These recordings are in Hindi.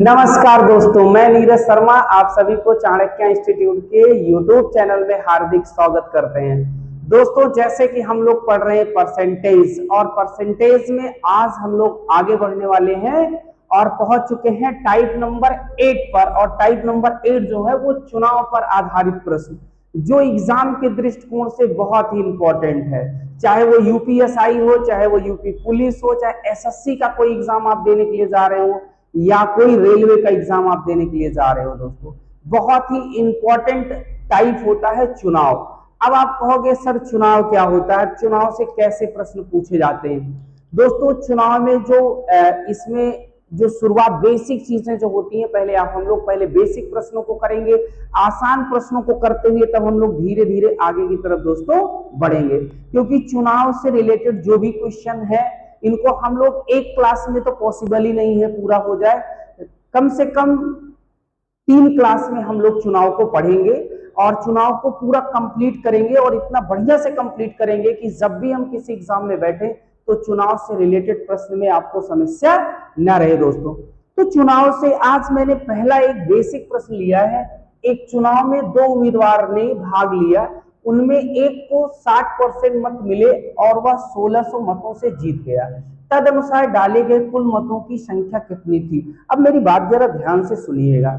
नमस्कार दोस्तों, मैं नीरज शर्मा आप सभी को चाणक्य इंस्टीट्यूट के यूट्यूब चैनल में हार्दिक स्वागत करते हैं। दोस्तों, जैसे कि हम लोग पढ़ रहे हैं परसेंटेज, और परसेंटेज में आज हम लोग आगे बढ़ने वाले हैं और पहुंच चुके हैं टाइप नंबर 8 पर। और टाइप नंबर 8 जो है वो चुनाव पर आधारित प्रश्न, जो एग्जाम के दृष्टिकोण से बहुत ही इंपॉर्टेंट है। चाहे वो यूपीएसआई हो, चाहे वो यूपी पुलिस हो, चाहे एसएससी का कोई एग्जाम आप देने के लिए जा रहे हो, या कोई रेलवे का एग्जाम आप देने के लिए जा रहे हो, दोस्तों बहुत ही इंपॉर्टेंट टाइप होता है चुनाव। अब आप कहोगे सर चुनाव क्या होता है, चुनाव से कैसे प्रश्न पूछे जाते हैं। दोस्तों, चुनाव में जो इसमें जो शुरुआत बेसिक चीजें जो होती हैं, पहले हम लोग पहले बेसिक प्रश्नों को करेंगे। आसान प्रश्नों को करते हुए तब हम लोग धीरे धीरे आगे की तरफ दोस्तों बढ़ेंगे, क्योंकि चुनाव से रिलेटेड जो भी क्वेश्चन है इनको हम लोग एक क्लास में तो पॉसिबल ही नहीं है पूरा हो जाए। कम से कम 3 क्लास में हम लोग चुनाव को पढ़ेंगे और चुनाव को पूरा कंप्लीट करेंगे, और इतना बढ़िया से कंप्लीट करेंगे कि जब भी हम किसी एग्जाम में बैठे तो चुनाव से रिलेटेड प्रश्न में आपको समस्या न रहे। दोस्तों, तो चुनाव से आज मैंने पहला एक बेसिक प्रश्न लिया है। एक चुनाव में 2 उम्मीदवार ने भाग लिया, उनमें एक को 60% मत मिले और वह 1600 मतों से जीत गया। तद अनुसार डाले गए कुल मतों की संख्या कितनी थी। अब मेरी बात जरा ध्यान से सुनिएगा।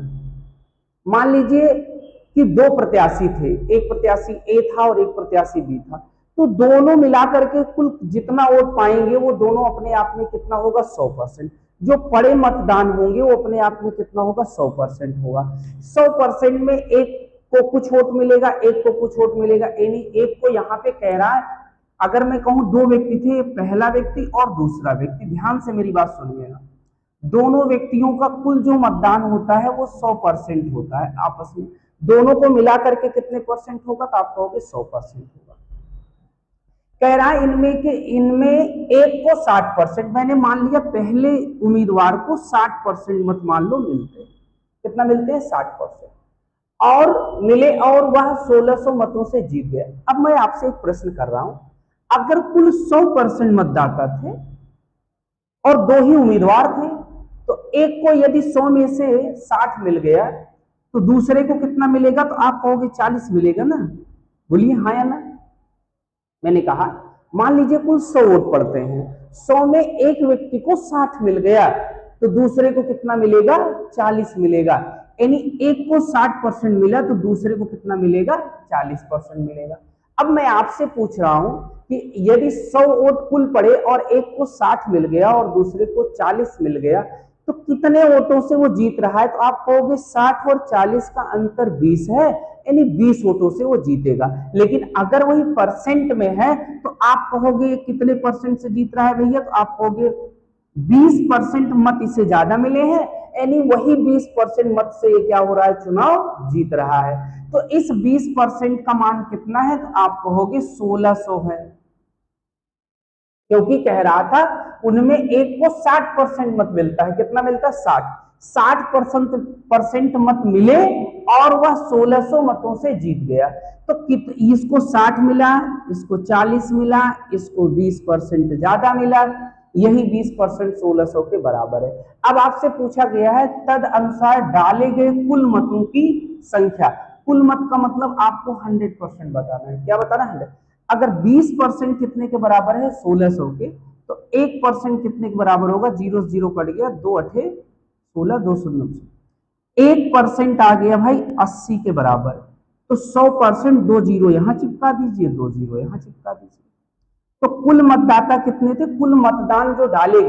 मान लीजिए कि 2 प्रत्याशी थे, एक प्रत्याशी ए था और एक प्रत्याशी बी था, तो दोनों मिलाकर के कुल जितना वोट पाएंगे वो दोनों अपने आप में कितना होगा, 100%। जो पड़े मतदान होंगे वो अपने आप में कितना होगा, 100% होगा। 100% में एक को कुछ वोट मिलेगा, एक को कुछ वोट मिलेगा, यानी एक को यहाँ पे कह रहा है, अगर मैं कहूं 2 व्यक्ति थे, पहला व्यक्ति और दूसरा व्यक्ति, ध्यान से मेरी बात सुनिएगा, दोनों व्यक्तियों का कुल जो मतदान होता है वो 100% होता है आपस में। दोनों को मिला करके कितने परसेंट होगा, तो आप कहोगे 100% होगा। कह रहा है इनमें एक को 60%, मैंने मान लिया पहले उम्मीदवार को 60% मत मान लो मिलते हैं। कितना मिलते हैं, 60%, और मिले और वह 1600 मतों से जीत गया। अब मैं आपसे एक प्रश्न कर रहा हूं, अगर कुल 100% मतदाता थे और 2 ही उम्मीदवार थे, तो एक को यदि 100 में से 60 मिल गया तो दूसरे को कितना मिलेगा, तो आप कहोगे 40 मिलेगा ना। बोलिए हाँ या ना। मैंने कहा मान लीजिए कुल 100 वोट पड़ते हैं, 100 में एक व्यक्ति को 60 मिल गया तो दूसरे को कितना मिलेगा, 40 मिलेगा। यानी एक को 60% मिला तो दूसरे को कितना मिलेगा, 40% मिलेगा। अब मैं आपसे पूछ रहा हूं कि यदि 100 वोट कुल पड़े और एक को 60 मिल गया और दूसरे को 40 मिल गया, तो कितने वोटों से वो जीत रहा है, तो आप कहोगे 60 और 40 का अंतर 20 है, यानी 20 वोटों से वो जीतेगा। लेकिन अगर वही परसेंट में है तो आप कहोगे कितने परसेंट से जीत रहा है भैया, तो आप कहोगे 20% मत इसे ज्यादा मिले हैं, यानी वही 20% मत से ये क्या हो रहा है, चुनाव जीत रहा है। तो इस 20% का मान कितना है, तो आप कहोगे 1600 है, क्योंकि कह रहा था उनमें एक को 60% मत मिलता है। कितना मिलता है, 60% मत मिले और वह 1600 मतों से जीत गया। तो इसको 60 मिला, इसको 40 मिला, इसको 20% ज्यादा मिला, यही 20% 1600 के बराबर है। अब आपसे पूछा गया है तद अनुसार डाले गए कुल मतों की संख्या। कुल मत का मतलब आपको 100% बताना है। क्या बताना है, 100। अगर 20% कितने के बराबर है, 1600 के, तो 1% कितने के बराबर होगा, 0 0 कट गया, 2 8 16, 290, 1% आ गया भाई 80 के बराबर। तो 100%, 2 0 यहां चिपका दीजिए, 2 0 यहां चिपका दीजिए। तो कुल मतदाता कितने थे, कुल मतदान जो डाले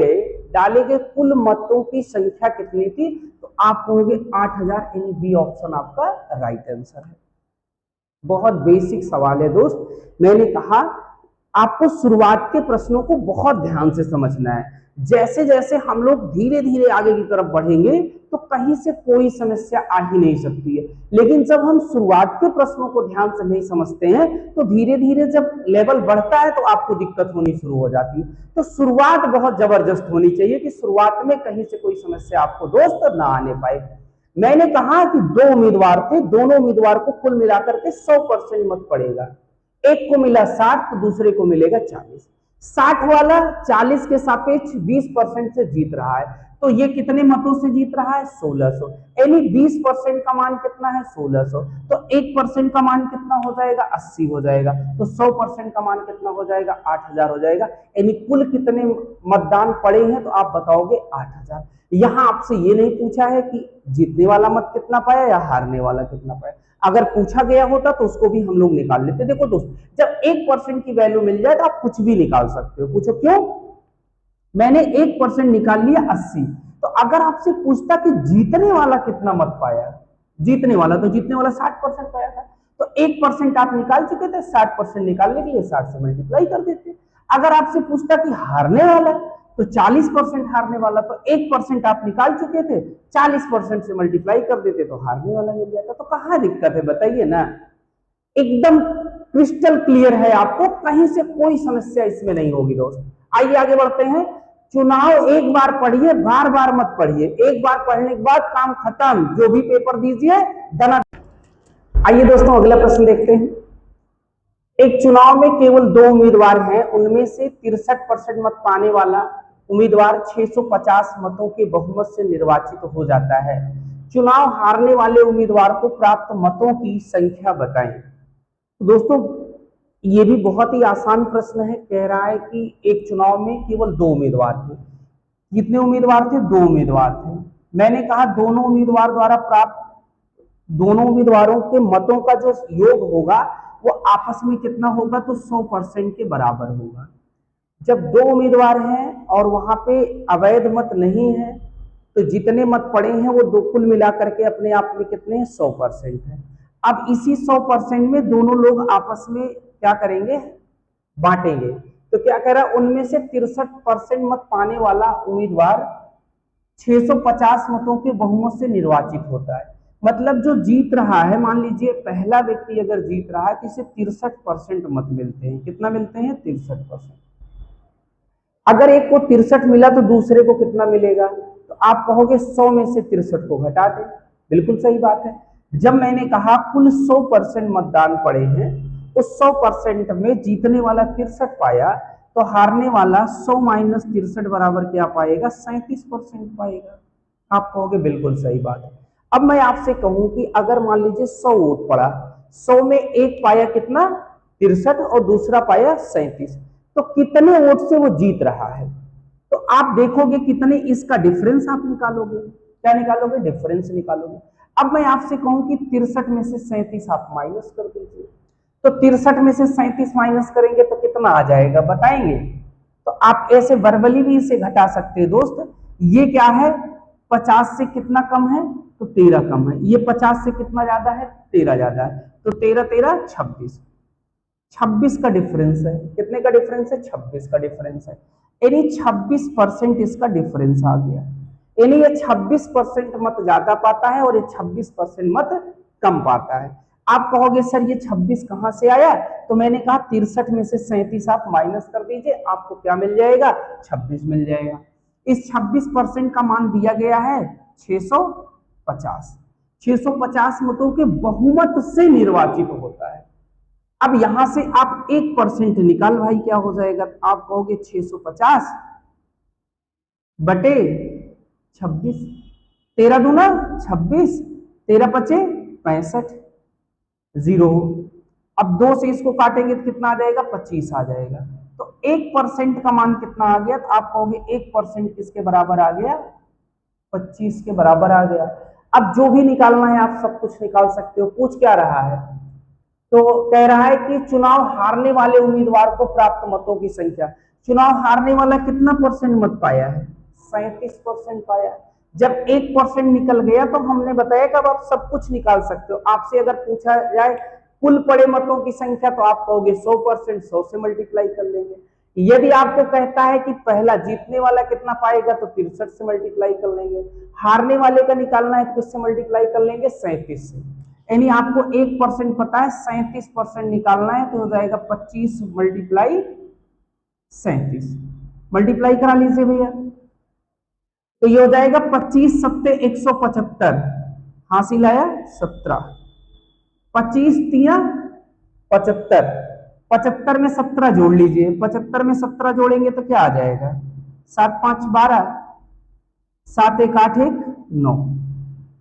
गए कुल मतों की संख्या कितनी थी, तो आप कहोगे 8000, यानी बी ऑप्शन आपका राइट आंसर है। बहुत बेसिक सवाल है दोस्त। मैंने कहा आपको शुरुआत के प्रश्नों को बहुत ध्यान से समझना है। जैसे जैसे हम लोग धीरे धीरे आगे की तरफ बढ़ेंगे तो कहीं से कोई समस्या आ ही नहीं सकती है, लेकिन जब हम शुरुआत के प्रश्नों को ध्यान से नहीं समझते हैं तो धीरे धीरे जब लेवल बढ़ता है तो आपको दिक्कत होनी शुरू हो जाती है। तो शुरुआत बहुत जबरदस्त होनी चाहिए कि शुरुआत में कहीं से कोई समस्या आपको दोस्त ना आने पाए। मैंने कहा कि 2 उम्मीदवार थे, दोनों उम्मीदवार को कुल मिलाकर के 100% मत पड़ेगा। एक को मिला 60 तो दूसरे को मिलेगा 40। 60 वाला 40 के सापेक्ष 20% से जीत रहा है, तो ये कितने मतों से जीत रहा है? 1600। यानी 20% का मान कितना है? 1600। तो 1% का मान कितना हो जाएगा? 80 हो जाएगा। तो 100% का मान कितना हो जाएगा? 8000 हो जाएगा। यानी कुल कितने मतदान पड़े हैं? तो आप बताओगे 8000। यहां आपसे ये नहीं पूछा है कि जीतने वाला मत कितना पाया या हारने वाला कितना पाया। अगर पूछा गया होता तो उसको भी हम लोग निकाल लेते। देखो दोस्त, जब 1% की वैल्यू मिल जाए तो आप कुछ भी निकाल सकते हो। पूछो क्यों? मैंने 1% निकाल लिया 80। तो अगर आपसे पूछता कि जीतने वाला कितना मत पाया, जीतने वाला 60% पाया था, तो 1% आप निकाल चुके थे, 60% निकालने के लिए 60 से मल्टीप्लाई कर देते। अगर आपसे पूछता कि हारने वाला, तो 40% हारने वाला, तो 1% आप निकाल चुके थे, 40% से मल्टीप्लाई कर देते तो हारने वाला मिल जाता। तो कहां दिक्कत है बताइए ना? एकदम क्रिस्टल क्लियर है, आपको कहीं से कोई समस्या इसमें नहीं होगी दोस्त। आइए आगे बढ़ते हैं। चुनाव एक बार पढ़िए, बार बार मत पढ़िए। एक बार पढ़ने के बाद काम खत्म, जो भी पेपर दीजिए दना। आइए दोस्तों अगला प्रश्न देखते हैं। एक चुनाव में केवल 2 उम्मीदवार हैं, उनमें से 63% मत पाने वाला उम्मीदवार 650 मतों के बहुमत से निर्वाचित हो जाता है। चुनाव हारने वाले उम्मीदवार को प्राप्त मतों की संख्या बताएं। दोस्तों ये भी बहुत ही आसान प्रश्न है। कह रहा है कि एक चुनाव में केवल 2 उम्मीदवार थे। कितने उम्मीदवार थे? 2 उम्मीदवार थे। मैंने कहा दोनों उम्मीदवार द्वारा प्राप्त, दोनों उम्मीदवारों के मतों का जो योग होगा वो आपस में कितना होगा? तो 100% के बराबर होगा। जब 2 उम्मीदवार हैं और वहां पे अवैध मत नहीं है, तो जितने मत पड़े हैं वो दो कुल मिलाकर के अपने आप में कितने हैं? 100% है। अब इसी 100% में दोनों लोग आपस में क्या करेंगे? बांटेंगे। तो क्या कह रहा है? उनमें से 63% मत पाने वाला उम्मीदवार 650 मतों के बहुमत से निर्वाचित होता है। मतलब जो जीत रहा है, मान लीजिए पहला व्यक्ति अगर जीत रहा है तो इसे 63% मत मिलते हैं। कितना मिलते हैं? 63%। अगर एक को 63 मिला तो दूसरे को कितना मिलेगा? तो आप कहोगे 100 में से 63 को घटा दें। बिल्कुल सही बात है। जब मैंने कहा कुल 100% मतदान पड़े हैं, उस 100% में जीतने वाला 63 पाया, तो हारने वाला 100 माइनस 63 बराबर क्या पाएगा? 37% पाएगा। आप कहोगे बिल्कुल सही बात है। अब मैं आपसे कहूं कि अगर मान लीजिए 100 वोट पड़ा, 100 में एक पाया कितना? 63 और दूसरा पाया 37, तो कितने वोट से वो जीत रहा है? तो आप देखोगे कितने, इसका डिफरेंस आप निकालोगे। क्या निकालोगे? डिफरेंस निकालोगे। अब मैं आपसे कहूं कि 63 में से 37 आप माइनस कर दीजिए, तो 63 में से 37 माइनस करेंगे तो कितना आ जाएगा बताएंगे? तो आप ऐसे वर्बली भी इसे घटा सकते हैं दोस्त। ये क्या है? 50 से कितना कम है? तो 13 कम है। ये 50 से कितना ज्यादा है? 13 ज्यादा है। तो 13 13 26, 26 का डिफरेंस है। कितने का डिफरेंस है? 26 का डिफरेंस है। यानी 26% इसका डिफरेंस आ गया। यानी ये 26% मत ज्यादा पाता है और ये 26% मत कम पाता है। आप कहोगे सर ये 26 कहां से आया? तो मैंने कहा 63 में से 37 आप माइनस कर दीजिए, आपको क्या मिल जाएगा? 26 मिल जाएगा। इस 26% का मान दिया गया है 650। 650 मतों के बहुमत से निर्वाचित होता है। अब यहां से आप 1% निकाल भाई, क्या हो जाएगा? आप कहोगे 650 बटे 26, 13 दूना 26, 13 पचे 65, 0। अब 2 से इसको काटेंगे तो कितना आ जाएगा? 25 आ जाएगा। तो 1% का मान कितना आ गया? तो आप कहोगे 1% किसके बराबर आ गया? 25 के बराबर आ गया। अब जो भी निकालना है आप सब कुछ निकाल सकते हो। पूछ क्या रहा है? तो कह रहा है कि चुनाव हारने वाले उम्मीदवार को प्राप्त मतों की संख्या। चुनाव हारने वाला कितना परसेंट मत पाया है? 37% पाया। जब 1% निकल गया तो हमने बताया कि अब आप सब कुछ निकाल सकते हो। आपसे अगर पूछा जाए कुल पड़े मतों की संख्या, तो आप कहोगे 100%, 100 से मल्टीप्लाई कर लेंगे। यदि आपको कहता है कि पहला जीतने वाला कितना पाएगा, तो 63 से मल्टीप्लाई कर लेंगे। हारने वाले का निकालना है तो किससे मल्टीप्लाई कर लेंगे? 37 से। यानी आपको 1% पता है, 37% निकालना है तो हो जाएगा 25 मल्टीप्लाई 37। मल्टीप्लाई करा लीजिए भैया, तो ये हो जाएगा 25 सत्ते 175, हासिल आया 17, 25 तिया 75, 75 में 17 जोड़ लीजिए, 75 में 17 जोड़ेंगे तो क्या आ जाएगा, 7 5 12, 7 1 8 1 9,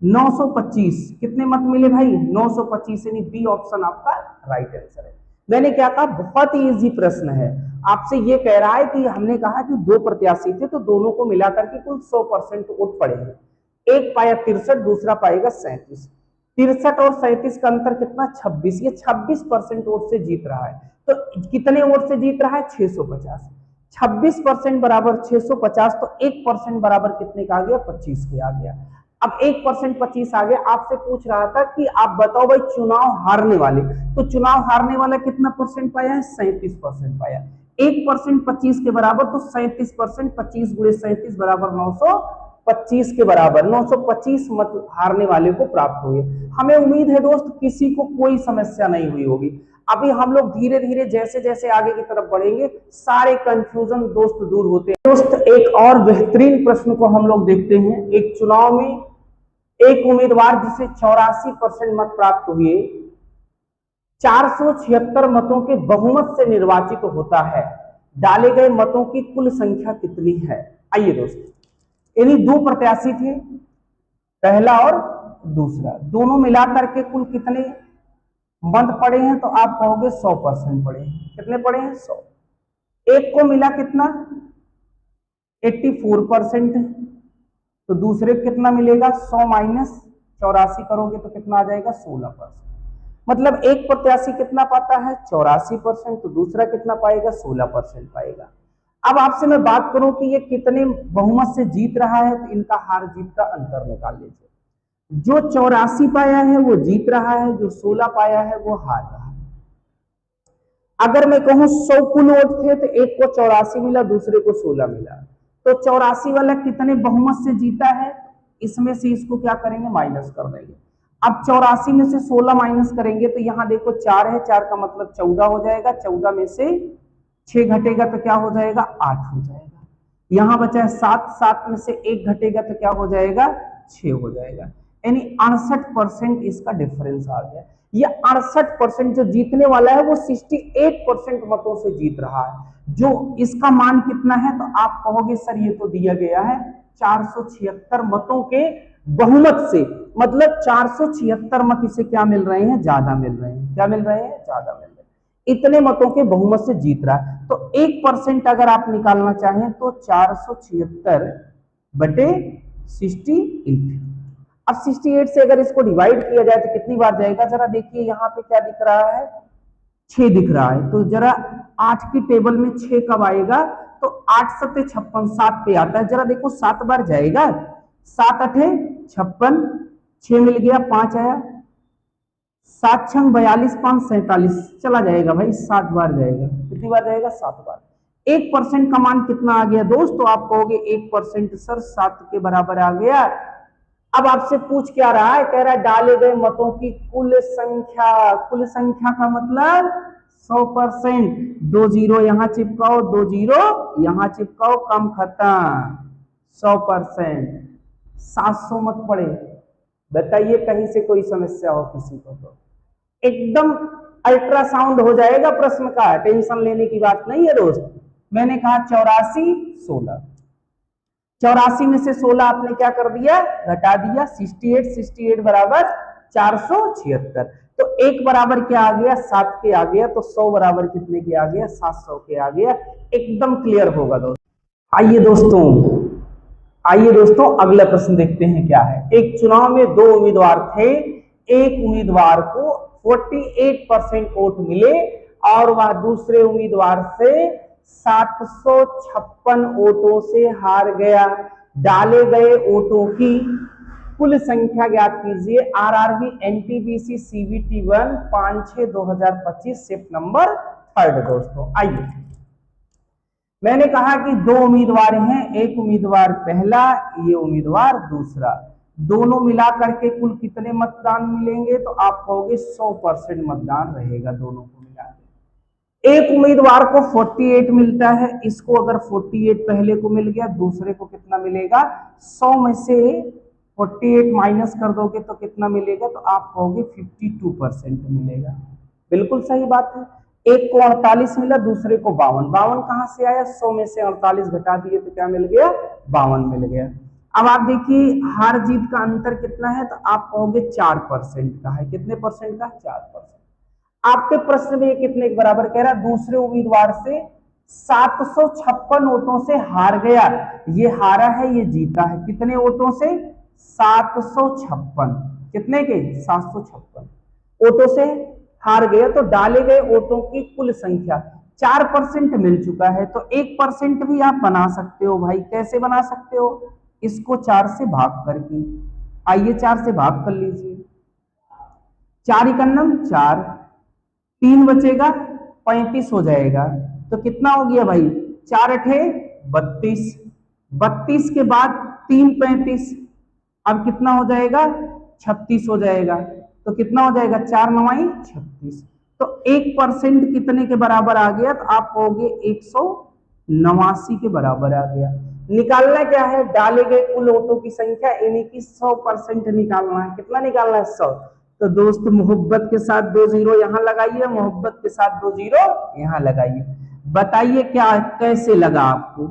925। कितने मत मिले भाई, 925, यानी बी ऑप्शन आपका राइट आंसर है। मैंने क्या कहा, बहुत ही इजी प्रश्न है। आपसे ये कह रहा है कि हमने कहा कि दो प्रत्याशी थे तो दोनों को मिलाकर के कुल 100% वोट पड़ेंगे। एक पाया 63, दूसरा पाएगा 37। 63 और 37 का अंतर कितना, 26। ये 26% वोट से जीत रहा है। तो कितने वोट से जीत रहा है, 650। 26% बराबर 650, तो 1% बराबर कितने का आ गया, 25 के आ गया। अब 1% 25 आ गया। आपसे पूछ रहा था कि आप बताओ भाई चुनाव हारने वाले, तो चुनाव हारने वाला कितना परसेंट पाया है, 37% पाया। 1% 25 के बराबर, तो 37%, 25 गुणे 37 बराबर 925 के बराबर 925 मत हारने वाले को प्राप्त हुए। हमें उम्मीद है दोस्त किसी को कोई समस्या नहीं हुई होगी। अभी हम लोग धीरे धीरे जैसे जैसे आगे की तरफ बढ़ेंगे सारे कंफ्यूजन दोस्त दूर होते हैं। दोस्त एक और बेहतरीन प्रश्न को हम लोग देखते हैं। एक चुनाव में एक उम्मीदवार जिसे 84% मत प्राप्त हुए 476 मतों के बहुमत से निर्वाचित होता है, डाले गए मतों की कुल संख्या कितनी है। आइए दोस्तों, यानी दो प्रत्याशी थे, पहला और दूसरा, दोनों मिलाकर के कुल कितने मत पड़े हैं, तो आप कहोगे 100% पड़े हैं। कितने पड़े हैं, 100। एक को मिला कितना, 84%, तो दूसरे को कितना मिलेगा, 100 माइनस 84 करोगे तो कितना आ जाएगा, 16%। मतलब एक प्रत्याशी कितना पाता है, 84%, तो दूसरा कितना पाएगा, 16% पाएगा। अब आपसे मैं बात करूं कि ये कितने बहुमत से जीत रहा है, तो इनका हार जीत का अंतर निकाल लीजिए। जो 84 पाया है वो जीत रहा है, जो 16 पाया है वो हार रहा है। अगर मैं कहूं 100 कुल वोट थे तो एक को 84 मिला, दूसरे को 16 मिला, तो 84 वाला कितने बहुमत से जीता है, इसमें से इसको क्या करेंगे, माइनस कर देंगे। अब 84 में से 16 माइनस करेंगे तो यहां देखो 4 है, 4 का मतलब 14 हो जाएगा, 14 में से 6 घटेगा तो क्या हो जाएगा, 8 हो जाएगा। यहां बचा है 7, 7 में से 1 घटेगा तो क्या हो जाएगा, 6 हो जाएगा। यानी 68% इसका डिफरेंस आ गया। ये 68% जो जीतने वाला है वो 68% मतों से जीत रहा है। जो इसका मान कितना है, तो आप कहोगे सर ये तो दिया गया है 476 मतों के बहुमत से, मतलब 476 मत इसे क्या मिल रहे हैं, ज्यादा मिल रहे हैं। क्या मिल रहे हैं, ज्यादा मिल रहे हैं। इतने मतों के बहुमत से जीत रहा है। तो 1% अगर आप निकालना चाहें तो 476 बटे 68। अब 68 से अगर इसको डिवाइड किया जाए तो कितनी बार जाएगा, जरा देखिए यहाँ पे क्या दिख रहा है, 6 दिख रहा है। तो जरा 8 की टेबल में 6 कब आएगा, तो 8 7 56, 7 पे आता है। जरा देखो 7 बार जाएगा, 7 8 56, 6 मिल गया, 5 आया, 7 6 42, 5 47, चला जाएगा भाई, 7 बार जाएगा। कितनी बार जाएगा, 7 बार। 1% का मान कितना आ गया दोस्त, तो आप कहोगे 1% सर 7 के बराबर आ गया। अब आपसे पूछ क्या रहा है, कह रहा है डाले गए मतों की कुल संख्या। कुल संख्या का मतलब 100%। 2 जीरो यहां चिपकाओ, 2 जीरो यहां चिपकाओ, कम खत्म, 100%। 700 मत पड़े। बताइए कहीं से कोई समस्या हो किसी को, तो एकदम अल्ट्रासाउंड हो जाएगा प्रश्न का, टेंशन लेने की बात नहीं है दोस्त। मैंने कहा 84 16, 84 में से 16 आपने क्या कर दिया, घटा दिया, 68, 68 बराबर 476। तो एक बराबर क्या आ गया, 7 के आ गया, तो 100 बराबर कितने के आ गया, 700 के आ गया। एकदम क्लियर होगा दोस्तों। आइए दोस्तों अगला प्रश्न देखते हैं क्या है। एक चुनाव में 2 उम्मीदवार थे, एक उम्मीदवार को 48% वोट मिले और वह दूसरे उम्मीदवार से 756 वोटों से हार गया। डाले गए वोटों की कुल संख्या ज्ञात कीजिए। RRB NTPC CBT 1 5/6/2025 shift number 3। दोस्तों आइए, मैंने कहा कि 2 उम्मीदवार हैं, एक उम्मीदवार पहला, ये उम्मीदवार दूसरा, दोनों मिला करके कुल कितने मतदान मिलेंगे, तो आप कहोगे 100% मतदान रहेगा दोनों को मिला के। एक उम्मीदवार को 48 मिलता है, इसको अगर 48 पहले को मिल गया, दूसरे को कितना मिलेगा, 100 में से 48 माइनस कर दोगे तो कितना मिलेगा, तो आप कहोगे 52% मिलेगा। बिल्कुल सही बात है। एक को 48 मिला, दूसरे को 52। 52 कहां से आया? 100 में से 48 घटा दिए तो क्या मिल गया? 52 मिल गया। अब आप देखिए हार जीत का अंतर कितना है, तो आप कहोगे 4% का है। कितने परसेंट का? 4%। आपके प्रश्न में ये कितने के बराबर कह रहा है? दूसरे उम्मीदवार से 756 वोटों से हार गया। ये हारा है, ये जीता है। कितने वोटों से? 756। कितने के? 756 वोटों से हार गया। तो डाले गए वोटों की कुल संख्या 4% मिल चुका है। तो 1% भी आप बना सकते हो भाई। कैसे बना सकते हो? इसको 4 से भाग करके। आइए 4 से भाग कर लीजिए। 4 इकन्नम 4, 3 बचेगा, 35 हो जाएगा। तो कितना हो गया भाई? 4 अठे 32, 32 के बाद 3 35, अब कितना हो जाएगा? 36 हो जाएगा। तो कितना हो जाएगा? 4 9 36। तो 1% कितने के बराबर आ गया? तो आप कहोगे 189 के बराबर आ गया। निकालना क्या है? डाले गए कुल वोटों की संख्या, यानी कि 100% निकालना है। कितना निकालना है? 100। तो दोस्त मोहब्बत के साथ 2 जीरो यहां लगाइए, मोहब्बत के साथ 2 जीरो यहां लगाइए। बताइए क्या कैसे लगा आपको?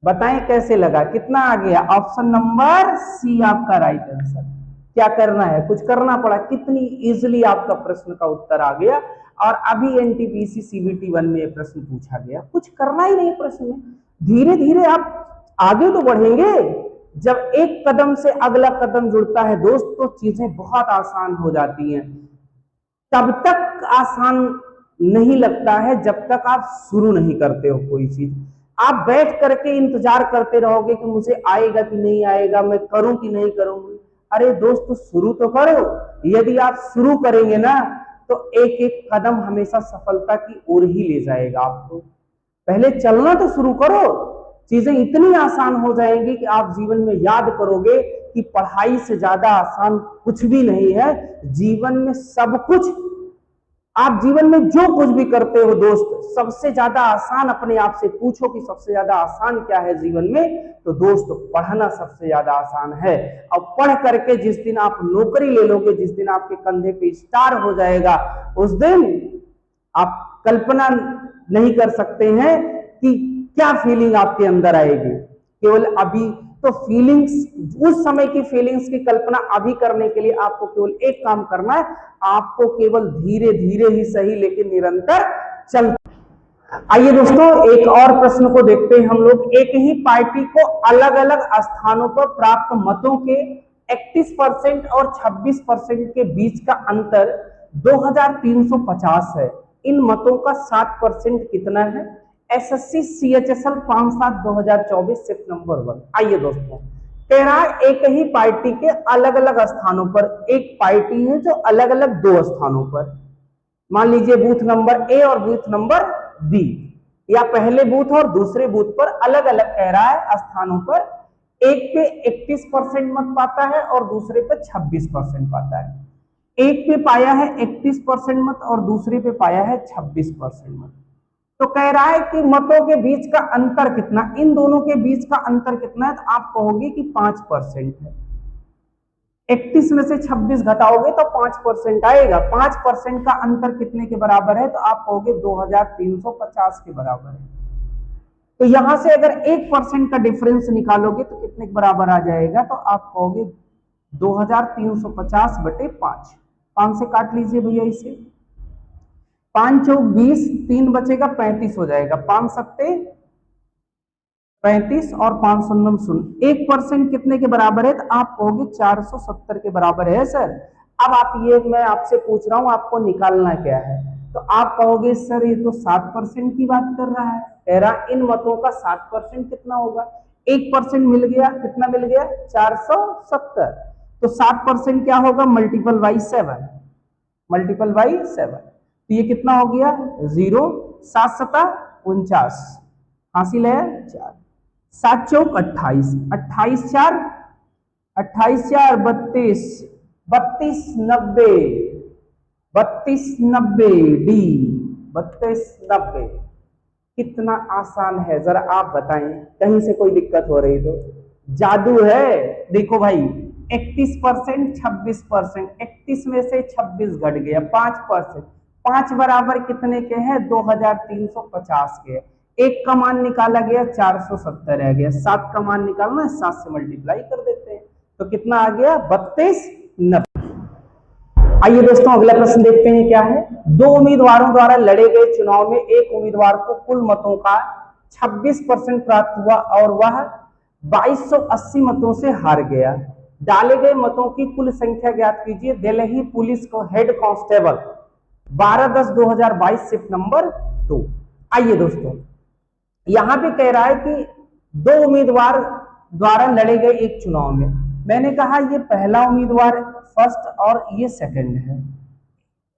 बताएं कैसे लगा? कितना आ गया? ऑप्शन नंबर सी आपका राइट आंसर। क्या करना है? कुछ करना पड़ा। कितनी इजीली आपका प्रश्न का उत्तर आ गया। और अभी एनटीपीसी सीबीटी 1 में प्रश्न पूछा गया। कुछ करना ही नहीं प्रश्न में। धीरे धीरे आप आगे तो बढ़ेंगे। जब एक कदम से अगला कदम जुड़ता है दोस्त, तो चीजें बहुत आसान हो जाती हैं। तब तक आसान नहीं लगता है जब तक आप शुरू नहीं करते हो कोई चीज। आप बैठ करके इंतजार करते रहोगे कि मुझे आएगा कि नहीं आएगा, मैं करूं कि नहीं करूंगी। अरे दोस्त शुरू तो करो। यदि आप शुरू करेंगे ना, तो एक एक कदम हमेशा सफलता की ओर ही ले जाएगा आपको। पहले चलना तो शुरू करो। चीजें इतनी आसान हो जाएंगी कि आप जीवन में याद करोगे कि पढ़ाई से ज्यादा आसान कुछ भी नहीं है। जीवन में सब कुछ, आप जीवन में जो कुछ भी करते हो दोस्त, सबसे ज्यादा आसान अपने आप से पूछो कि सबसे ज्यादा आसान क्या है जीवन में। तो दोस्त पढ़ना सबसे ज्यादा आसान है। और पढ़ करके जिस दिन आप नौकरी ले लोगे, जिस दिन आपके कंधे पे स्टार हो जाएगा, उस दिन आप कल्पना नहीं कर सकते हैं कि क्या फीलिंग आपके अंदर आएगी। केवल अभी तो फीलिंग्स, उस समय की फीलिंग्स की कल्पना अभी करने के लिए आपको केवल एक काम करना है। आपको केवल धीरे धीरे ही सही लेकिन निरंतर चल। आइए दोस्तों एक और प्रश्न को देखते हैं हम लोग। एक ही पार्टी को अलग अलग स्थानों पर प्राप्त मतों के 31% और 26% के बीच का अंतर 2350 है। इन मतों का 7% कितना है? SSC CHSL 5/7/2024 shift number 1। आइए दोस्तों, कह रहा है एक ही पार्टी के अलग अलग स्थानों पर, एक पार्टी है जो अलग अलग 2 स्थानों पर, मान लीजिए बूथ नंबर ए और बूथ नंबर बी, या पहले बूथ और दूसरे बूथ पर अलग अलग कह रहा है स्थानों पर, एक पे 31% मत पाता है और दूसरे पे 26% पाता है। एक पे पाया है 31% मत और दूसरे पे पाया है 26% मत। तो कह रहा है कि मतों के बीच का अंतर कितना, इन दोनों के बीच का अंतर कितना है? तो आप कहोगे कि 5% है। 31 में से 26 घटाओगे तो 5% आएगा। 5% का अंतर कितने के बराबर है? तो आप कहोगे 2350 के बराबर है। तो यहां से अगर 1% का डिफरेंस निकालोगे तो कितने के बराबर आ जाएगा? तो आप कहोगे 2350 बटे 5। 5 से काट लीजिए भैया इसे। 5 चौक 20, 3 बचेगा 35 हो जाएगा। 5 सत्ते 35 और 5 शून्य शून्य। 1% कितने के बराबर है? तो आप कहोगे 470 के बराबर है सर। अब आप ये, मैं आपसे पूछ रहा हूं आपको निकालना क्या है? तो आप कहोगे सर ये तो 7% की बात कर रहा है। कह रहा इन मतों का 7% कितना होगा? 1% मिल गया, कितना मिल गया? 470। तो 7% क्या होगा? Multiple by 7, multiple by 7। तो ये कितना हो गया? 0। 7 सता 49, हासिल है 4। 7 चौक 28, 28 4 32, 32 90, 32 90 डी, 32 90। कितना आसान है जरा आप बताएं। कहीं से कोई दिक्कत हो रही तो जादू है। देखो भाई 31% 26%, 31 में से 26 घट गया 5%, 5 बराबर कितने के हैं? 2350 के। 1 का मान निकाला गया 470 रह गया। 7 का मान निकालना है, 7 से मल्टीप्लाई कर देते हैं तो कितना आ गया? 3290। आइए दोस्तों अगला प्रश्न देखते हैं क्या है। 2 उम्मीदवारों द्वारा लड़े गए चुनाव में एक उम्मीदवार को कुल मतों का 26% प्राप्त हुआ और वह 2280 मतों से हार गया। डाले गए मतों की कुल संख्या ज्ञात कीजिए। दिल्ली पुलिस को हेड कांस्टेबल 12/10/2022 शिफ्ट नंबर 2। आइए दोस्तों यहां पे कह रहा है कि 2 उम्मीदवार द्वारा लड़े गए एक चुनाव में। मैंने कहा ये पहला उम्मीदवार फर्स्ट और ये सेकंड है,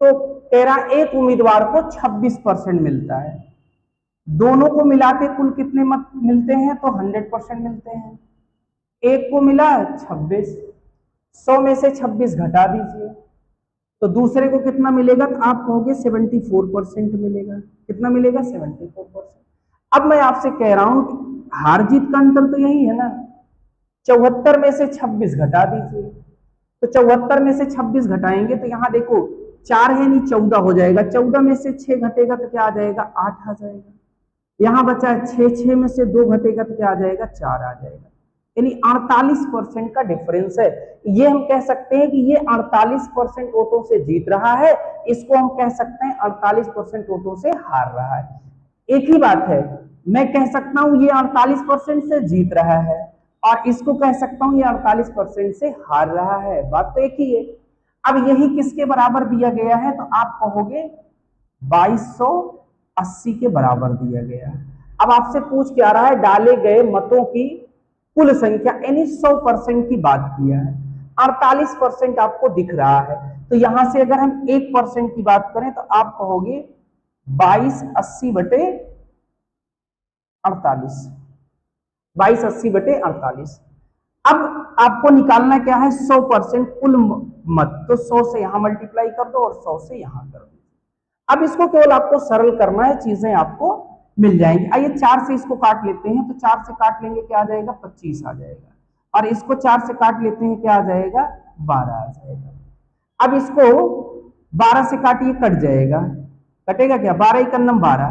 तो कह रहा एक उम्मीदवार को 26% मिलता है। दोनों को मिला के कुल कितने मत मिलते हैं? तो 100% मिलते हैं। एक को मिला 26, 100 में से 26 घटा दीजिए तो दूसरे को कितना मिलेगा? तो आप कहोगे 74% मिलेगा। कितना मिलेगा? 74%। अब मैं आपसे कह रहा हूं हार जीत का अंतर तो यही है ना। 74 में से 26 घटा दीजिए तो 74 में से 26 घटाएंगे तो यहां देखो 4 है नहीं 14 हो जाएगा। 14 में से 6 घटेगा तो क्या आ जाएगा? 8 आ जाएगा। यहां बचा 6 में से 2 घटेगा तो क्या आ जाएगा? 4 आ जाएगा। यानी 48% का डिफरेंस है। ये हम कह सकते हैं कि ये 48% वोटों से जीत रहा है, इसको हम कह सकते हैं 48% वोटों से हार रहा है। एक ही बात है, मैं कह सकता हूं ये 48% से जीत रहा है और इसको कह सकता हूं ये 48% से हार रहा है। बात तो एक ही है। अब यही किसके बराबर दिया गया है? तो आप कहोगे 2280 के बराबर दिया गया है। अब आपसे पूछ क्या रहा है? डाले गए मतों की कुल संख्या, यानी 100% की बात किया है। 48% आपको दिख रहा है तो यहां से अगर हम 1% की बात करें तो आप कहोगे 2280 बटे 48, 2280 बटे 48। अब आपको निकालना क्या है? 100% कुल मत, तो 100 से यहां मल्टीप्लाई कर दो और 100 से यहां कर दो। अब इसको केवल आपको सरल करना है, चीजें आपको मिल जाएंगी। आइए 4 से इसको काट लेते हैं तो 4 से काट लेंगे क्या आ जाएगा? 25 आ जाएगा। और इसको 4 से काट लेते हैं क्या आ जाएगा? 12 आ जाएगा। अब इसको 12 से काटिए, कट जाएगा। कटेगा क्या? 12 एकन्नम 12,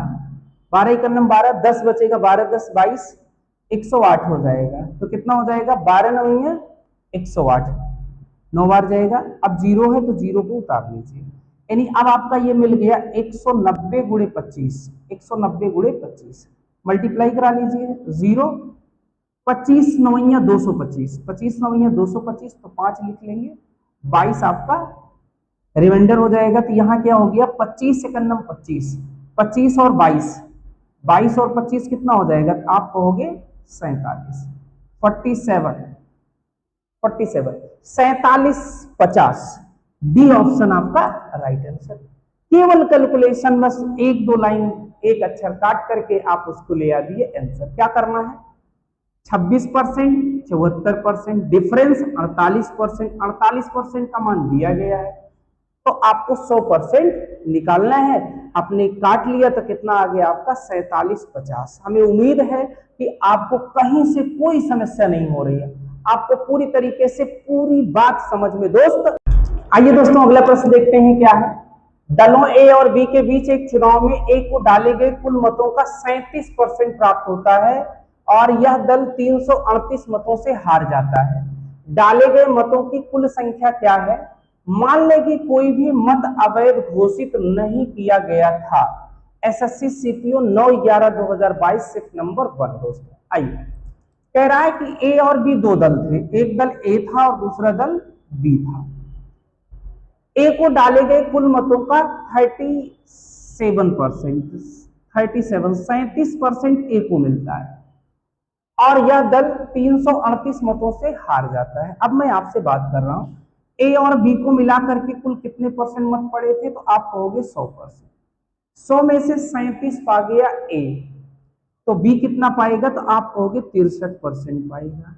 12 एकन्नम 12, 10 बचेगा, 12 10 22, 108 हो जाएगा। तो कितना हो जाएगा? 12 9 108, 9 बार जाएगा। अब 0 है तो 0 को उतार लीजिए, यानी अब आपका ये मिल गया 190 गुणे 25, 190 गुणे 25 मल्टीप्लाई करा लीजिए। 0 25 9 225, 25 9 225 तो 5 लिख लेंगे, 22 आपका रिमाइंडर हो जाएगा। तो यहाँ क्या हो गया? 25 एकन्नम 25, 25 और 22, 22 और 25 कितना हो जाएगा? तो आप कहोगे 47, 47, 47 50। डी ऑप्शन आपका राइट आंसर। केवल कैलकुलेशन, बस 1-2 लाइन एक अक्षर काट करके आप उसको ले आ दिए आंसर। क्या करना है? 26%, 74%, डिफरेंस 48%, 48% का मान दिया गया है तो आपको 100% निकालना है। आपने काट लिया तो कितना आ गया आपका? 47 50। हमें उम्मीद है कि आपको कहीं से कोई समस्या नहीं हो रही है, आपको पूरी तरीके से पूरी बात समझ में। दोस्त आइए दोस्तों अगला प्रश्न देखते हैं क्या है। दलों ए और बी के बीच एक चुनाव में ए को डाले गए कुल मतों का 37% प्राप्त होता है और यह दल 338 मतों से हार जाता है। डाले गए मतों की कुल संख्या क्या है? मान लें कि कोई भी मत अवैध घोषित नहीं किया गया था। SSC CPO 9/11/2022 shift number 1। दोस्तों आइए कह रहा है कि ए और बी 2 दल थे, एक दल ए था और दूसरा दल बी था। ए को डाले गए कुल मतों का 37% ए को मिलता है और यह दल 338 मतों से हार जाता है। अब मैं आपसे बात कर रहा हूं ए और बी को मिलाकर के कुल कितने परसेंट मत पड़े थे? तो आप कहोगे 100%। 100 में से 37 पा गया ए तो बी कितना पाएगा? तो आप कहोगे 63% पाएगा।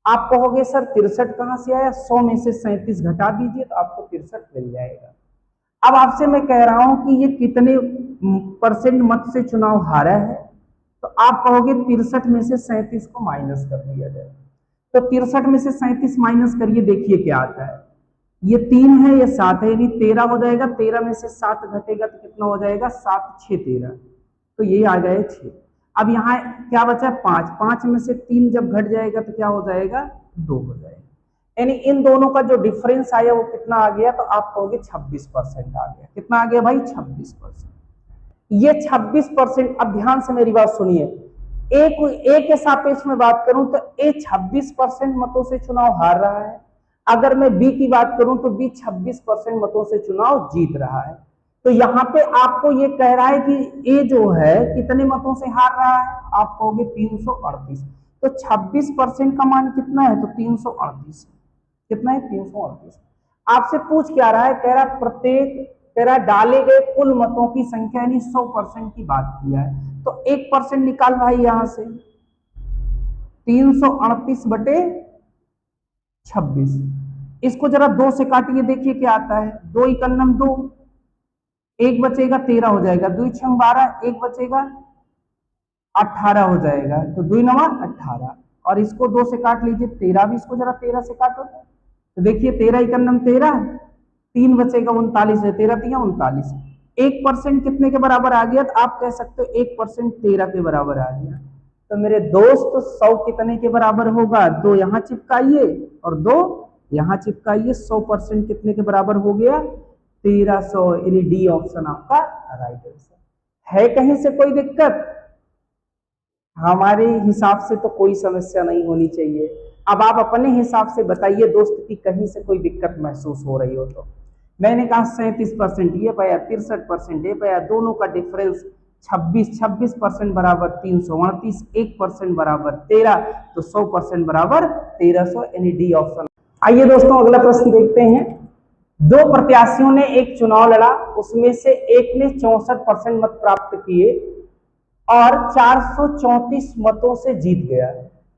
आप कहोगे सर 63 कहां से आया? 100 में से 37 घटा दीजिए तो आपको 63 मिल जाएगा। अब आपसे मैं कह रहा हूं कि ये कितने परसेंट मत से चुनाव हारा है? तो आप कहोगे 63 में से 37 को माइनस कर दिया जाए। तो 63 में से 37 माइनस करिए, देखिए क्या आता है। ये 3 है, ये 7 है, यानी 13 हो जाएगा। 13 में से 7 घटेगा तो कितना हो जाएगा? 7 6 13, तो ये आ गए 6। अब यहाँ क्या बचा? 5। 5 में से 3 जब घट जाएगा तो क्या हो जाएगा? 2 हो जाएगा। यानी इन दोनों का जो डिफरेंस आया वो कितना आ गया? तो आप कहोगे 26% आ गया। कितना आ गया भाई? 26%। ये 26%। अब ध्यान से मेरी बात सुनिए, ए के सापेक्ष में बात करूं तो ए 26% मतों से चुनाव हार रहा है। अगर मैं बी की बात करूं तो बी 26% मतों से चुनाव जीत रहा है। तो यहाँ पे आपको ये कह रहा है कि ए जो है कितने मतों से हार रहा है? आप कहोगे 338। तो 26% का मान कितना है? तो 338। कितना है? 338। आपसे पूछ क्या रहा है? कह रहा प्रत्येक, कह रहा डाले गए कुल मतों की संख्या, यानी 100% की बात किया है। तो 1% निकाल भाई यहां से, 338 बटे 26। इसको जरा 2 से काटिए, देखिए क्या आता है। 2 इकन्नम 2, 1 बचेगा 13 हो जाएगा। 2 छंग 12, 1 बचेगा 18 हो जाएगा। तो 2 नवा 18, और इसको 2 से काट लीजिए। 13 भी इसको जरा 13 से काटो तो देखिए 13 इकन्नम 13, 3 बचेगा 39 है। 13 3 39। 1% कितने के बराबर आ गया? तो आप कह सकते हो 1% 13 के बराबर आ गया। तो मेरे दोस्त 100 कितने के बराबर होगा? 2 यहाँ चिपकाइए और 2 यहाँ चिपकाइए। 100% कितने के बराबर हो गया? 1300। यानी डी ऑप्शन आपका राइट आंसर है। कहीं से कोई दिक्कत? हमारे हिसाब से तो कोई समस्या नहीं होनी चाहिए। अब आप अपने हिसाब से बताइए दोस्त कि कहीं से कोई दिक्कत महसूस हो रही हो तो। मैंने कहा 37% ये पाया, 63% ये पाया, दोनों का डिफरेंस 26% बराबर 338, 1% बराबर 13, तो 100% बराबर 1300, यानी डी ऑप्शन। आइए दोस्तों अगला प्रश्न देखते हैं। 2 प्रत्याशियों ने एक चुनाव लड़ा, उसमें से एक ने 64% मत प्राप्त किए और 434 मतों से जीत गया।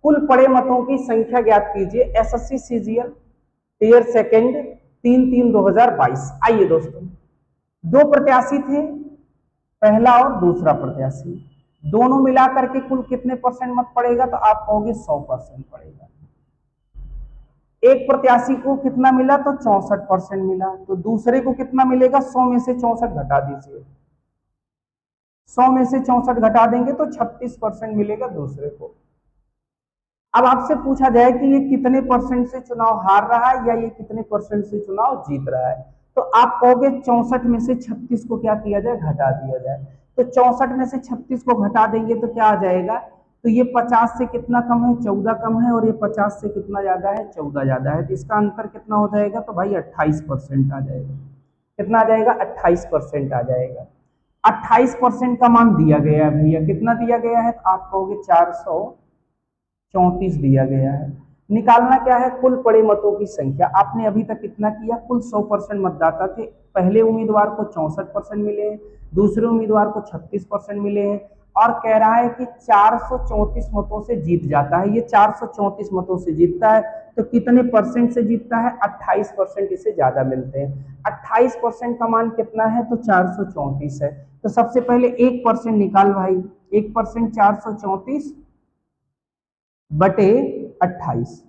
कुल पड़े मतों की संख्या ज्ञात कीजिए। SSC CGL year second 3/3/2022। आइए दोस्तों, 2 प्रत्याशी थे, पहला और दूसरा प्रत्याशी, दोनों मिलाकर के कुल कितने परसेंट मत पड़ेगा? तो आप कहोगे 100% पड़ेगा। एक प्रत्याशी को कितना मिला? तो 64% मिला। तो दूसरे को कितना मिलेगा? 100 में से 64 घटा दीजिए। 100 में से 64 घटा देंगे तो 36% मिलेगा दूसरे को। अब आपसे पूछा जाए कि ये कितने परसेंट से चुनाव हार रहा है या ये कितने परसेंट से चुनाव जीत रहा है, तो आप कहोगे 64 में से 36 को क्या किया जाए? घटा दिया जाए। तो 64 में से 36 को घटा देंगे तो क्या आ जाएगा? तो ये 50 से कितना कम है? 14 कम है, और ये 50 से कितना ज्यादा है? 14 ज्यादा है। तो इसका अंतर कितना हो जाएगा? तो भाई 28% आ जाएगा। कितना आ जाएगा? 28% आ जाएगा। 28% का मान दिया गया है भैया। कितना दिया गया है? तो आप कहोगे 434 दिया गया है। निकालना क्या है? कुल पड़े मतों की संख्या। आपने अभी तक कितना किया? कुल 100% मतदाता थे। पहले उम्मीदवार को 64% मिले हैं, दूसरे उम्मीदवार को 36% मिले हैं, और कह रहा है कि 434 मतों से जीत जाता है। ये 434 मतों से जीतता है, तो कितने परसेंट से जीतता है? 28% इसे ज्यादा मिलते हैं। 28% का मान कितना है? तो 434 है। तो सबसे पहले 1% निकाल भाई। 1% 434 बटे 28,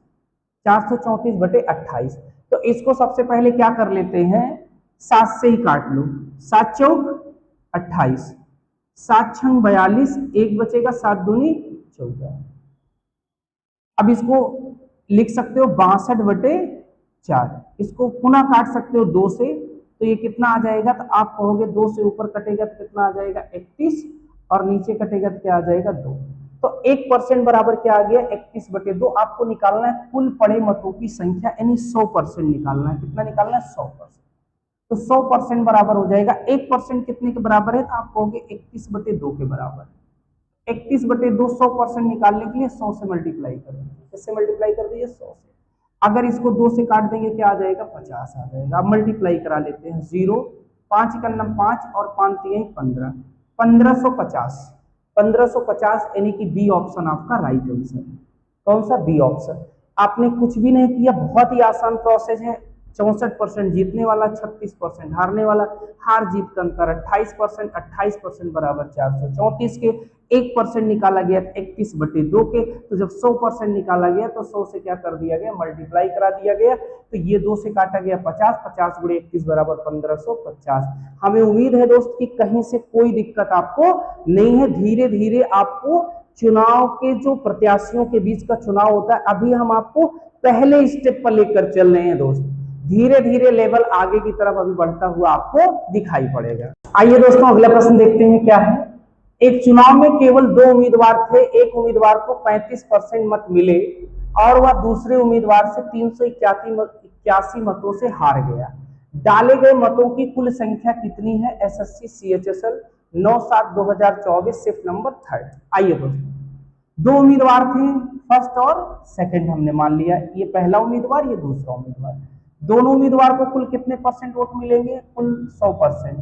434 बटे 28। तो इसको सबसे पहले क्या कर लेते हैं? 7 से ही काट लो। 7 चौक 28, 7 छंग 42, 1 बचेगा, 7 दूनी 14। अब इसको लिख सकते हो 62 बटे 4। इसको पुनः काट सकते हो 2 से, तो ये कितना आ जाएगा? तो आप कहोगे 2 से ऊपर कटेगा तो कितना आ जाएगा? 31, और नीचे कटेगा तो क्या आ जाएगा? 2। तो 1% बराबर क्या आ गया? 31 बटे 2। आपको निकालना है कुल पड़े मतों की संख्या, यानी 100% निकालना है। कितना निकालना है? 100%। तो 100% बराबर हो जाएगा। 1% कितने के बराबर है? तो आप कहोगे 31 बटे 2 के बराबर। 31 बटे 2 100% निकालने के लिए 100 से मल्टीप्लाई कर दीजिए। किससे मल्टीप्लाई कर दीजिए? 100 से। अगर इसको 2 से काट देंगे क्या आ जाएगा? 50 आ जाएगा। अब मल्टीप्लाई करा लेते हैं। 0 5 इकन्नम 5 और 5 3 15, 1550। 1550 यानी कि बी ऑप्शन आपका राइट आंसर है। कौन सा? B option. आपने कुछ भी नहीं किया, बहुत ही आसान प्रोसेस है। 64% जीतने वाला, 36% हारने वाला, हार जीत का अंतर 28%, 28% बराबर 434 के। 1% निकाला गया 31/2 के, तो जब 100% निकाला गया तो 100 से क्या कर दिया गया, मल्टीप्लाई करा दिया गया, तो ये 2 से काटा गया 50, 50 गुणे 31 बराबर 1550। हमें उम्मीद है दोस्त कि कहीं से कोई दिक्कत आपको नहीं है। धीरे धीरे आपको चुनाव के जो प्रत्याशियों के बीच का चुनाव होता है, अभी हम आपको पहले स्टेप पर लेकर चल रहे हैं दोस्त, धीरे धीरे लेवल आगे की तरफ अभी बढ़ता हुआ आपको दिखाई पड़ेगा। आइए दोस्तों अगला प्रश्न देखते हैं क्या है। एक चुनाव में केवल 2 उम्मीदवार थे, एक उम्मीदवार को 35% मत मिले और वह दूसरे उम्मीदवार से 381 मतों से हार गया। डाले गए मतों की कुल संख्या कितनी है? SSC CHSL 9/7/2024 shift number 3। आइए दोस्तों, 2 उम्मीदवार थे, फर्स्ट और सेकंड हमने मान लिया, ये पहला उम्मीदवार ये दूसरा उम्मीदवार। दोनों उम्मीदवार को कुल कितने परसेंट वोट मिलेंगे? कुल 100%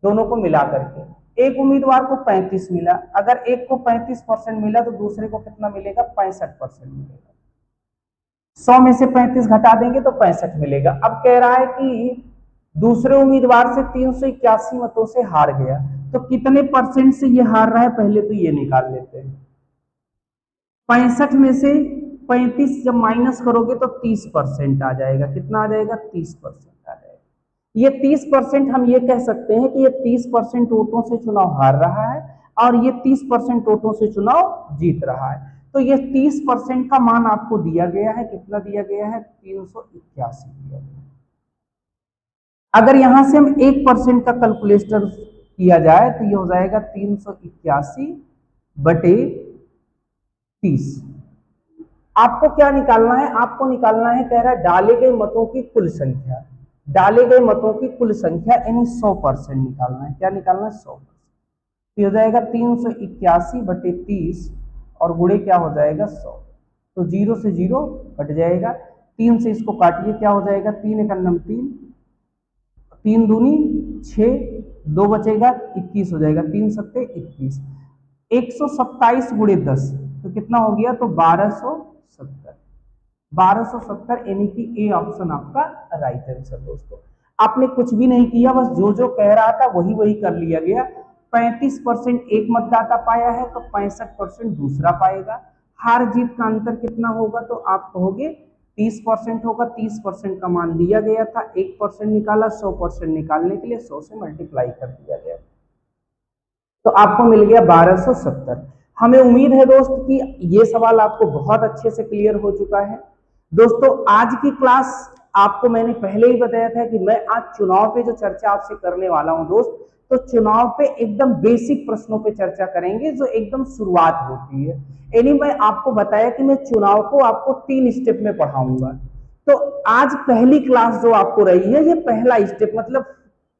दोनों को मिला करके। एक उम्मीदवार को 35 मिला, अगर एक को 35% मिला तो दूसरे को कितना मिलेगा? 65% मिलेगा। 100 में से 35 घटा देंगे तो 65 मिलेगा। अब कह रहा है कि दूसरे उम्मीदवार से 381 मतों से हार गया, तो कितने परसेंट से ये हार रहा है पहले तो ये निकाल लेते हैं। 65 में से 35 जब माइनस करोगे तो 30% आ जाएगा। कितना आ जाएगा? 30% आ जाएगा। ये 30% हम ये कह सकते हैं कि ये 30% वोटों से चुनाव हार रहा है और ये 30% वोटों से चुनाव जीत रहा है। तो ये 30% का मान आपको दिया गया है। कितना दिया गया है? 381 दिया गया। अगर यहां से हम 1% का कैलकुलेटर किया जाए तो ये हो जाएगा 381/30। आपको क्या निकालना है? आपको निकालना है, कह रहा है डाले गए मतों की कुल संख्या। डाले गए मतों की कुल संख्या यानी 100% निकालना है। क्या निकालना है? 100%। तो हो जाएगा 381/30 और गुणे क्या हो जाएगा? 100। तो 0 से 0 कट जाएगा, 3 से इसको काटिए, क्या हो जाएगा? 3 × 3, 3 दूनी 6, 2 बचेगा 21 हो जाएगा, 3 सत्ते 21। 127 गुणे 10 तो कितना हो गया? तो 1270। 1270 यानी कि ए ऑप्शन आपका राइट आंसर। दोस्तों आपने कुछ भी नहीं किया, बस जो जो कह रहा था वही वही कर लिया गया। 35% एक मतदाता पाया है तो 65% दूसरा पाएगा। हार जीत का अंतर कितना होगा? तो आप कहोगे 30% होगा। 30% का मान दिया गया था, 1% निकाला, 100% निकालने के लिए 100 से मल्टीप्लाई कर दिया गया तो आपको मिल गया 1270। हमें उम्मीद है दोस्त कि ये सवाल आपको बहुत अच्छे से क्लियर हो चुका है। दोस्तों आज की क्लास आपको मैंने पहले ही बताया था कि मैं आज चुनाव पे जो चर्चा आपसे करने वाला हूं दोस्त, तो चुनाव पे एकदम बेसिक प्रश्नों पे चर्चा करेंगे जो एकदम शुरुआत होती है। यानी मैं आपको बताया कि मैं चुनाव को आपको 3 स्टेप में पढ़ाऊंगा। तो आज पहली क्लास जो आपको रही है ये पहला स्टेप, मतलब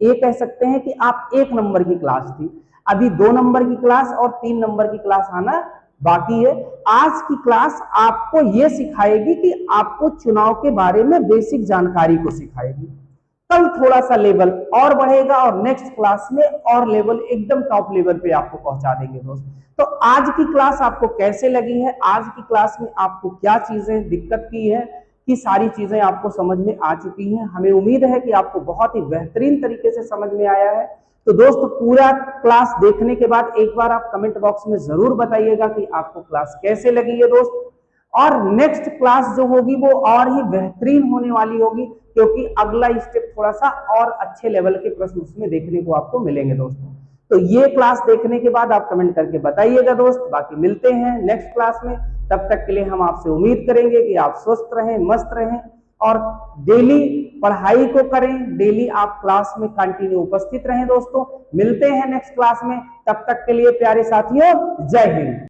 ये कह सकते हैं कि आप 1 नंबर की क्लास थी। अभी 2 नंबर की क्लास और 3 नंबर की क्लास आना बाकी है। आज की क्लास आपको यह सिखाएगी कि आपको चुनाव के बारे में बेसिक जानकारी को सिखाएगी। कल थोड़ा सा लेवल और बढ़ेगा और नेक्स्ट क्लास में और लेवल एकदम टॉप लेवल पे आपको पहुंचा देंगे दोस्त। तो आज की क्लास आपको कैसे लगी है? आज की क्लास में आपको क्या चीजें दिक्कत की है कि सारी चीजें आपको समझ में आ चुकी हैं। हमें उम्मीद है कि आपको बहुत ही बेहतरीन तरीके से समझ में आया है। तो दोस्त पूरा क्लास देखने के बाद एक बार आप कमेंट बॉक्स में जरूर बताइएगा कि आपको क्लास कैसे लगी है दोस्त। और नेक्स्ट क्लास जो होगी वो और ही बेहतरीन होने वाली होगी, क्योंकि अगला स्टेप थोड़ा सा और अच्छे लेवल के प्रश्न उसमें देखने को आपको मिलेंगे दोस्तों। तो ये क्लास देखने के बाद आप कमेंट करके बताइएगा दोस्त। बाकी मिलते हैं नेक्स्ट क्लास में, तब तक के लिए हम आपसे उम्मीद करेंगे कि आप स्वस्थ रहें, मस्त रहें और डेली पढ़ाई को करें। डेली आप क्लास में कंटिन्यू उपस्थित रहें दोस्तों। मिलते हैं नेक्स्ट क्लास में, तब तक के लिए प्यारे साथियों जय हिंद।